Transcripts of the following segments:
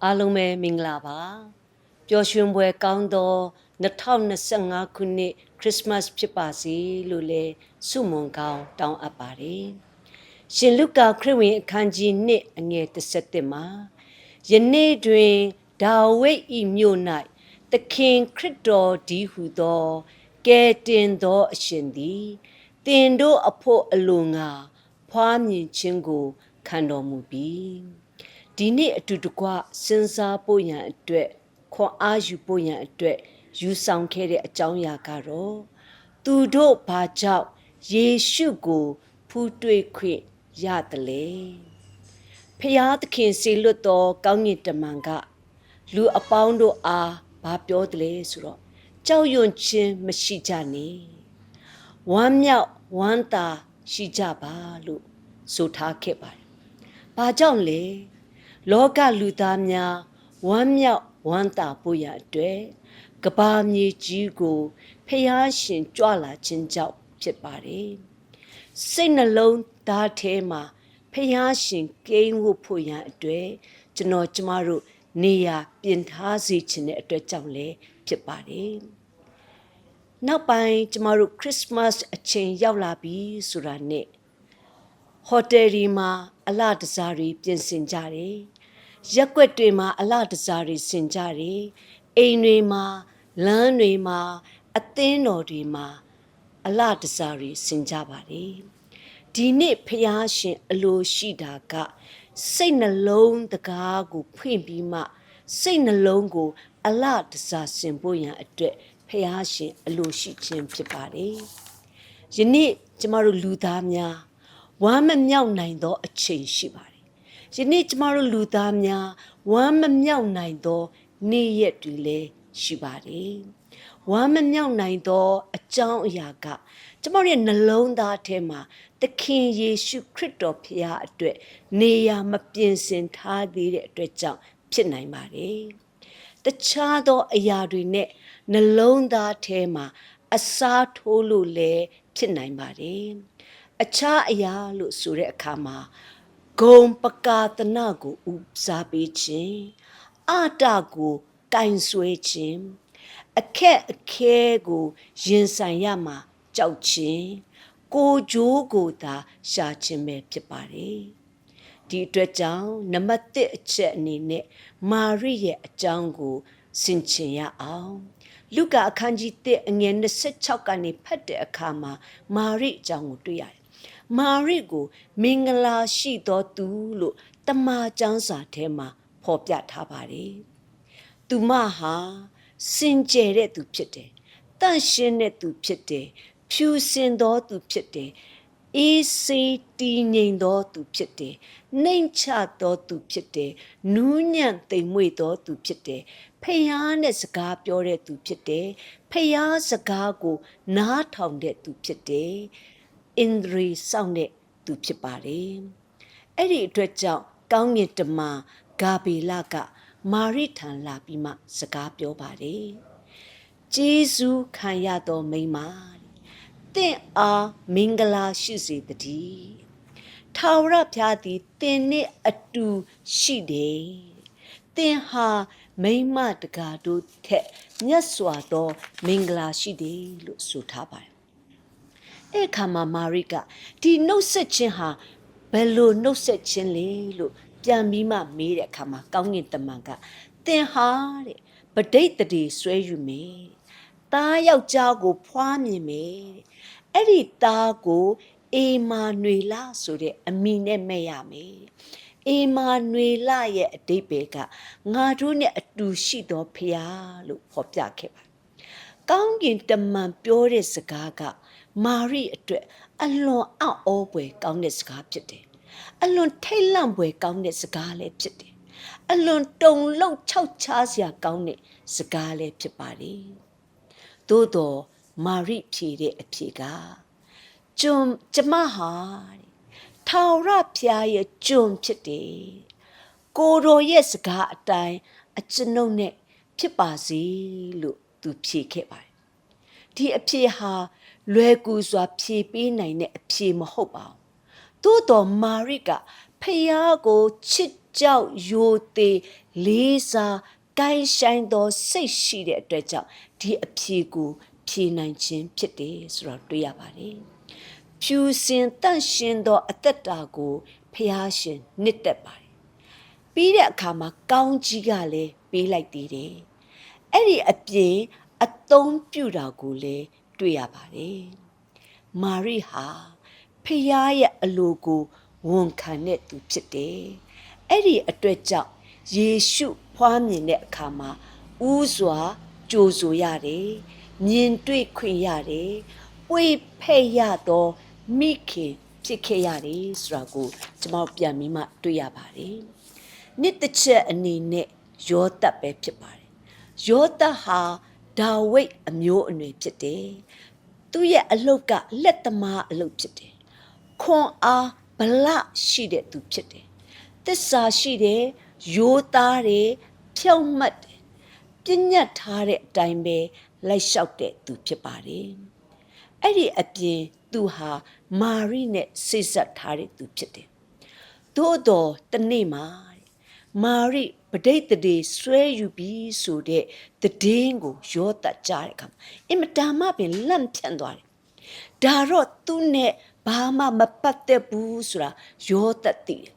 အားလုံးပဲမင်္ဂလာပါပျော်ရွှင်ပွဲကောင်းသော2025ခုနှစ်ခရစ်စမတ်ဖြစ်ပါစေလို့လည်းဆုမွန်ကောင်းတောင်းအပ်ပါတယ်ရှင်လုကာခရစ်ဝင်အခန်းကြီး1အငယ်17မှာယနေ့တွင်ဒါဝိဒ်၏မြို့၌သခင်ခရစ်တော်ဒီဟုသောကယ်တင်သောအရှင်သည်တင်တို့အဖို့အလိုငါဖွားမြင်ခြင်းကိုခံတော်မူပြီဒီနေ့အတူတကွစဉ်းစားဖို့ရန်အတွက်ခွန်အားယူဖို့ရန်အတွက်ယူဆောင်ခဲ့တဲ့အကြောင်းအရာကတော့သူတို့ဘာကြောင့်ယေရှုကိုဖူးတွေ့ခွင့်ရတယ်လေဖျားသခင်စေလွတ်တော်ကောင်းကင်တမန်ကလူအပေါင်းတို့အားဘာပြောတယ်လဲဆိုတော့ကြောက်ရွံ့ခြင်းမရှိကြနဲ့ဝမ်းမြောက်ဝမ်းသာရှိကြပါလို့ဆိုထားခဲ့ပါတယ်။ဘာကြောင့်လဲလောကလူသားများဝမ်းမြောက်ဝမ်းသာဖို့ရအတွက်ကဘာမြေကြီးကိုဖျားရှင်ကြွလာခြင်းကြောင့်ဖြစ်ပါတယ်စိတ်နှလုံးသားထဲမှာဖျားရှင်ကိန်းဝတ်ဖို့ရအတွက်ကျမတို့နေရာပြင်ထားစေခြင်းတဲ့အတွက်ကြောင့်လည်းဖြစ်ပါတယ်နောက်ပိုင်းကျမတို့ခရစ်စမတ်အချိန်ရောက်လာပြီဆိုတာနဲ့ဟိုတယ်ဒီမှာအလှတစားတွေပြင်ဆင်ကြတယ်ရက်ွက်တွေမှာအလှတစားတွေဆင်ကြတယ်အိမ်တွေမှာလမ်းတွေမှာအသင်းတော်တွေမှာအလှတစားတွေဆင်ကြပါတယ်ဒီနေ့ဖျားရှင်အလိုရှိတာကစိတ်နှလုံးတကားကိုဖွင့်ပြီးမှစိတ်နှလုံးကိုအလှတစားဆင်ဖို့ရန်အတွက်ဖျားရှင်အလိုရှိခြင်းဖြစ်ပါတယ်ယနေ့ကျမတို့လူသားများဝမ်းမမြောက်နိုင်သောအချိန်ရှိပါတယ်ယနေ့ကျမတို့လူသားများဝမ်းမမြောက်နိုင်သောနေ့ရက်တွေလည်းရှိပါတယ်ဝမ်းမမြောက်နိုင်သောအကြောင်းအရာကကျမတို့ရဲ့နှလုံးသားထဲမှာသခင်ယေရှုခရစ်တော်ဖခင်အတွက်နေရာမပြင်ဆင်ထားသေးတဲ့အတွက်ကြောင့်ဖြစ်နိုင်ပါတယ်တခြားသောအရာတွေနဲ့နှလုံးသားထဲမှာအစားထိုးလို့လည်းဖြစ်နိုင်ပါတယ်အခြားအရာလို့ဆိုတဲ့အခါမှာဂုံပကာသနကိုဥစားပေးခြင်းအတကိုကင်ဆွဲခြင်းအခက်အခဲကိုရင်ဆိုင်ရမှာကြောက်ခြင်းကိုကြိုးကိုသာရှာခြင်းပဲဖြစ်ပါတယ်ဒီအတွက်ကြောင့်နံပါတ်1အချက်အနေနဲ့မာရိရဲ့အကြောင်းကိုဆင်ခြင်ရအောင်လုကာအခန်းကြီး1အငယ်26ကနေဖတ်တဲ့အခါမှာမာရိအကြောင်းကိုတွေ့ရတယ်မာရိကိုမင်္ဂလာရှိသောသူလို့တမန်ကျမ်းစာထဲမှာဖော်ပြထားပါတယ်သူမဟာစင်ကြယ်တဲ့သူဖြစ်တယ်တန့်ရှင်းတဲ့သူဖြစ်တယ်ဖြူစင်သောသူဖြစ်တယ်အေးစေးတည်ငြိမ်သောသူဖြစ်တယ်နှိမ်ချသောသူဖြစ်တယ်နူးညံ့သိမ်မွေ့သောသူဖြစ်တယ်ဖျားနဲ့စကားပြောတဲ့သူဖြစ်တယ်ဖျားစကားကိုနားထောင်တဲ့သူဖြစ်တယ်ဣန္ဒြေစောင့်တဲ့သူဖြစ်ပါတယ်အဲ့ဒီအတွက်ကြောင့်ကောင်းကင်တမန်ဂါဘေလကမာရိထံလာပြီးမှစကားပြောပါတယ်ကျေးဇူးခံရသောမိန်းမသင်အားမင်္ဂလာရှိစေတည်းထာဝရဘုရားသည်သင်နှင့်အတူရှိတယ်သင်ဟာမိန်းမတကာတို့ထက်မြတ်စွာသောမင်္ဂလာရှိတယ်လို့ဆိုထားပါတယ်အဲ့ခါမှာမာရိကဒီနှုတ်ဆက်ခြင်းဟာဘယ်လိုနှုတ်ဆက်ခြင်းလဲလို့ပြန်ပြီးမှမေးတဲ့အခါမှာကောင်းကင်တမန်ကသင်ဟာတဲ့ပဋိသန္ဓေဆွဲယူမယ်သားယောက်ျားကိုဖွားမြင်မယ်အဲ့ဒီသားကိုအေမာနွေလဆိုတဲ့အမည်နဲ့မဲ့ရမယ်အေမာနွေလရဲ့အဓိပ္ပာယ်ကငါတို့နဲ့အတူရှိသောဖခင်လို့ဖော်ပြခဲ့ပါကောင်းကင်တမန်ပြောတဲ့စကားကမာရိအတွက်အလွန်အံ့ဩဖွယ်ကောင်းတဲ့စကားဖြစ်တယ်အလွန်ထိတ်လန့်ဖွယ်ကောင်းတဲ့စကားလည်းဖြစ်တယ်အလွန်တုန်လှုပ်ခြောက်ခြားစရာကောင်းတဲ့စကားလည်းဖြစ်ပါလေသို့တော်မာရိဖြေတဲ့အဖြေကကျမဟာထာဝရဘုရားရဲ့ကျွန်ဖြစ်တယ်ကိုတော်ရဲ့စကားအတိုင်းအကျွန်ုပ်နဲ့ဖြစ်ပါစေလို့သူဖြေခဲ့ပါတယ်ဒီအဖြေဟာလွယ်ကူစွာဖြေပေးနိုင်တဲ့အဖြေမဟုတ်ပါဘူးသို့တော်မာရိကဖယားကိုချစ် ကြောက်ရိုသေလေးစားကိုင်းဆိုင်သောစိတ်ရှိတဲ့အတွက်ကြောင့်ဒီအဖြေကိုဖြေနိုင်ခြင်းဖြစ်တယ်ဆိုတော့တွေ့ရပါတယ်ဖြူစင်တန့်ရှင်းသောအသက်တာကိုဖျားရှင်နှစ်သက်ပါတယ်ပြီးတဲ့အခါမှာကောင်းကြီးကလည်းပေးလိုက်သေးတယ်အဲ့ဒီအပြင်အသုံးပြုတာကိုလည်းတွေ့ရပါတယ်မာရိဟာဖျားရဲ့အလိုကိုဝန်ခံတဲ့သူဖြစ်တယ်အဲ့ဒီအတွက်ကြောင့်ယေရှုဖွားမြင်တဲ့အခါမှာဥစွာကြိုဆိုရတယ်မြင်တွေ့ခွင့်ရတယ်ပွေဖဲ့ရသောမိခင်ဖြစ်ခဲ့ရတယ်ဆိုတာကိုကျွန်တော်ပြန်ပြီးမှတွေ့ရပါတယ်နှစ်တစ်ချက်အနေနဲ့ယောသပ်ပဲဖြစ်ပါတယ်ယောသပ်ဟာဒါဝိဒ်အမျိုးအနွယ်ဖြစ်တယ်သူ့ရဲ့အလုပ်ကလက်သမားအလုပ်ဖြစ်တယ်ခွန်အားဗလရှိတဲ့သူဖြစ်တယ်သစ္စာရှိတယ်ရိုးသားတယ်ဖြောင့်မတ်တယ်ပညတ်ထားတဲ့အတိုင်းပဲလိုက်လျှောက်တဲ့သူဖြစ်ပါတယ်အဲ့ဒီအပြင်သူဟာမာရိနဲ့စိတ်ဆက်ထားတဲ့သူဖြစ်တယ်သို့တော်တနေ့မှာမာရိပဋိသန္ဓေဆွဲယူပြီးဆိုတဲ့တည်င်းကိုယောသပ်ကြားတဲ့အခါအင်မတန်မှပင်လန့်ဖြန့်သွားတယ်ဒါတော့သူနဲ့ဘာမှမပတ်သက်ဘူးဆိုတာယောသပ်သိတယ်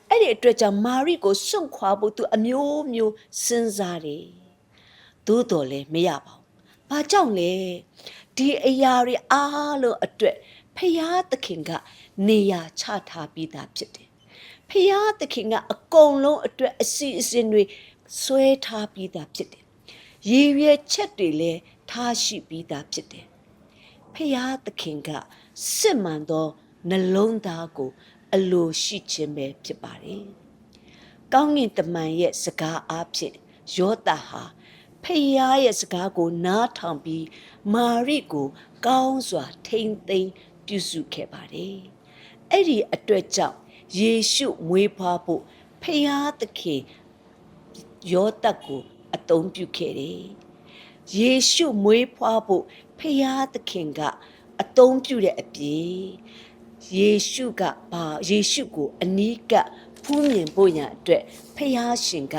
အဲ့ဒီအတွက်ကြောင့်မာရိကိုစွန့်ခွာဖို့သူအမျိုးမျိုးစဉ်းစားတယ်သို့တော်လည်းမရပါဘူးဘာကြောင့်လဲဒီအရာတွေအားလုံးအတွက်ဖယားသခင်ကနေရာချထားပြီးသားဖြစ်တယ်ဖယားသခင်ကအကုန်လုံးအတွက်အစီအစဉ်တွေဆွဲထားပြီးသားဖြစ်တယ်ရည်ရွယ်ချက်တွေလည်းထားရှိပြီးသားဖြစ်တယ်ဖယားသခင်ကစစ်မှန်သောနှလုံးသားကိုအလိုရှိခြင်းပဲဖြစ်ပါတယ်ကောင်းကင်တမန်ရဲ့စကားအားဖြင့်ယောသပ်ဟာဖယားရဲ့စကားကိုနားထောင်ပြီးမာရိကိုကောင်းစွာထိမ့်သိမ်းပြုစုခဲ့ပါတယ်အဲ့ဒီအတွက်ကြောင့်ယေရှုမွေးဖွားဖို့ဖယားသခင်ယောသပ်ကိုအသုံးပြုခဲ့တယ်ယေရှုမွေးဖွားဖို့ဖယားသခင်ကအသုံးပြုတဲ့အပြင်ယေရှုကိုအနီးကပ်ဖူးမြင်ဖို့ရန်အတွက်ဖယားရှင်က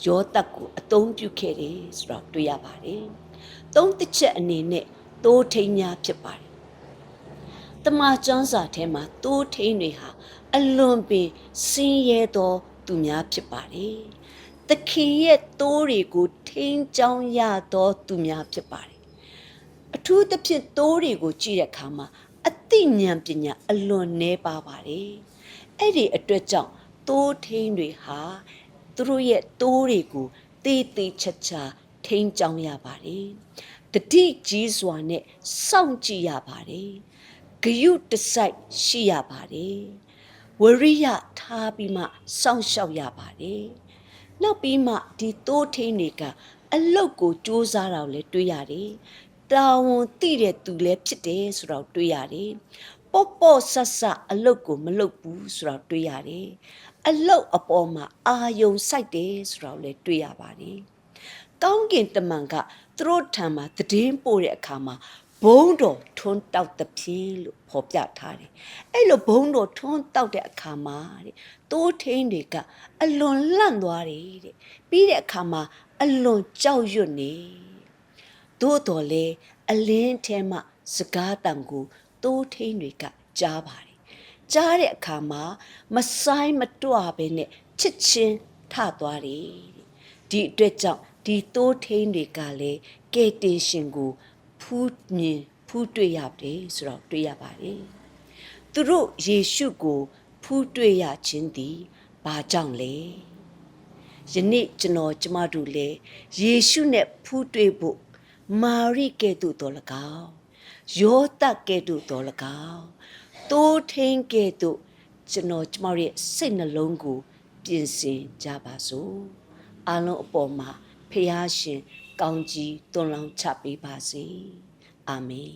ယောသပ်ကိုအသုံးပြုခဲ့တယ်ဆိုတော့တွေ့ရပါတယ်သုံးတစ်ချက်အနေနဲ့တိုးထိန်များဖြစ်ပါတယ်တမန်ကျမ်းစာထဲမှာတိုးထိန်တွေဟာအလွန်ပင်ဆင်းရဲသောသူများဖြစ်ပါတယ်သခင်ရဲ့တိုးတွေကိုထိန်းချောင်းရသောသူများဖြစ်ပါတယ်အထူးသဖြင့်တိုးတွေကိုကြည့်တဲ့အခါမှာအသိဉာဏ်ပညာအလွန်နည်းပါပါတယ်အဲ့ဒီအတွက်ကြောင့်တိုးထိန်တွေဟာသူတို့ရဲ့တိုးတွေကိုတေးသေးချာချာထိန်းချောင်းရပါတယ်တတိကြီးစွာနဲ့စောင့်ကြည့်ရပါတယ်ဂရုတစိုက်ရှိရပါတယ်ဝရိယထားပြီးမှစောင့်ရှောက်ရပါတယ်နောက်ပြီးမှဒီတိုးထိန်တွေကအလုတ်ကိုစူးစမ်းတာကိုလည်းတွေ့ရတယ်တာဝန်သိတဲ့သူလည်းဖြစ်တယ်ဆိုတော့တွေ့ရတယ်ပေါ့ဆဆအလုတ်ကိုမလုပ်ဘူးဆိုတော့တွေ့ရတယ်အလုတ်အပေါ်မှာအာယုံစိုက်တယ်ဆိုတော့လည်းတွေ့ရပါတယ်ကောင်းကင်တမန်ကသူတို့ထံမှာသတင်းပို့တဲ့အခါမှာဘုံတော်ထွန်းတောက်သဖြင့်လို့ဖော်ပြထားတယ်အဲ့လိုဘုံတော်ထွန်းတောက်တဲ့အခါမှာတဲ့တိုးထိန်တွေကအလွန်လန့်သွားတယ်တဲ့ပြီးတဲ့အခါမှာအလွန်ကြောက်ရွံ့နေသို့တော်လေအလင်းထဲမှစကားတန်ကိုတိုးထိန်တွေကကြားပါတယ်ကြားတဲ့အခါမှာမဆိုင်မတွပဲနဲ့ချစ်ချင်းထသွားတယ်ဒီအတွက်ကြောင့်ဒီတိုးထိန်တွေကလည်းကယ်တင်ရှင်ကိုဖူးတွေ့ရတယ်ဆိုတော့တွေ့ရပါတယ်သူတို့ယေရှုကိုဖူးတွေ့ရခြင်းသည်ဘာကြောင့်လဲယနေ့ကျမတို့လည်းယေရှုနဲ့ဖူးတွေ့ဖို့မာရိကဲ့သို့တော်၎င်းယောသပ်ကဲ့သို့တော်၎င်းတိုးထိန်ကဲ့သို့ကျမတို့ရဲ့စိတ်နှလုံးကိုပြင်ဆင်ကြပါစို့အားလုံးအပေါ်မှာဖယားရှင်ကောင်းကြီးသွန်လောင်းချပေးပါစေအာမင်